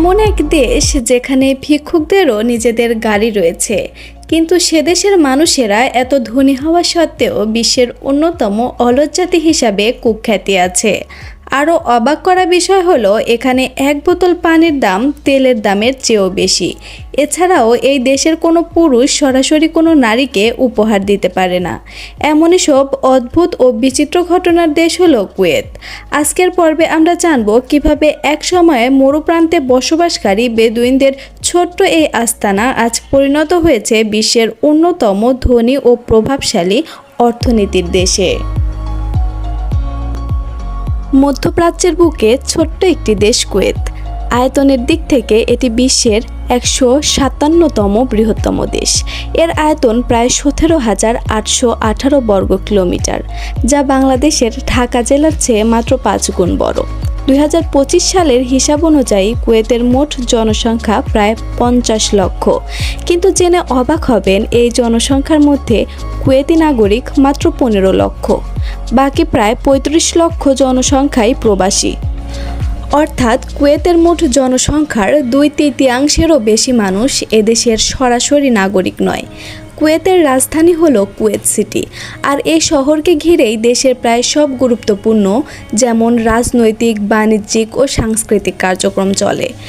এমন এক দেশ যেখানে ভিক্ষুকদেরও নিজেদের গাড়ি রয়েছে, কিন্তু সে দেশের মানুষেরা এত ধনী হওয়া সত্ত্বেও বিশ্বের অন্যতম অলস জাতি হিসাবে কুখ্যাতি আছে। আরও অবাক করা বিষয় হলো এখানে এক বোতল পানির দাম তেলের দামের চেয়েও বেশি। এছাড়াও এই দেশের কোনো পুরুষ সরাসরি কোনো নারীকে উপহার দিতে পারে না। এমনই সব অদ্ভুত ও বিচিত্র ঘটনার দেশ হলো কুয়েত। আজকের পর্বে আমরা জানব কিভাবে এক সময়ে মরুপ্রান্তে বসবাসকারী বেদুইনদের ছোট্ট এই আস্তানা আজ পরিণত হয়েছে বিশ্বের অন্যতম ধনী ও প্রভাবশালী অর্থনীতির দেশে। মধ্যপ্রাচ্যের বুকে ছোট্ট একটি দেশ কুয়েত। আয়তনের দিক থেকে এটি বিশ্বের 157তম বৃহত্তম দেশ। এর আয়তন প্রায় 17,818 বর্গ কিলোমিটার, যা বাংলাদেশের ঢাকা জেলার চেয়ে মাত্র 5 গুণ বড়। 2025 সালের হিসাব অনুযায়ী কুয়েতের মোট জনসংখ্যা প্রায় 50 লক্ষ। কিন্তু জেনে অবাক হবেন, এই জনসংখ্যার মধ্যে কুয়েতি নাগরিক মাত্র 15 লক্ষ। বাকি প্রায় 35 লক্ষ জনসংখ্যাই প্রবাসী। অর্থাৎ কুয়েতের মোট জনসংখ্যার 2/3 বেশি মানুষ এদেশের সরাসরি নাগরিক নয়। কুয়েতের রাজধানী হলো কুয়েত সিটি, আর এই শহরকে ঘিরেই দেশের প্রায় সব গুরুত্বপূর্ণ যেমন রাজনৈতিক, বাণিজ্যিক ও সাংস্কৃতিক কার্যক্রম চলে।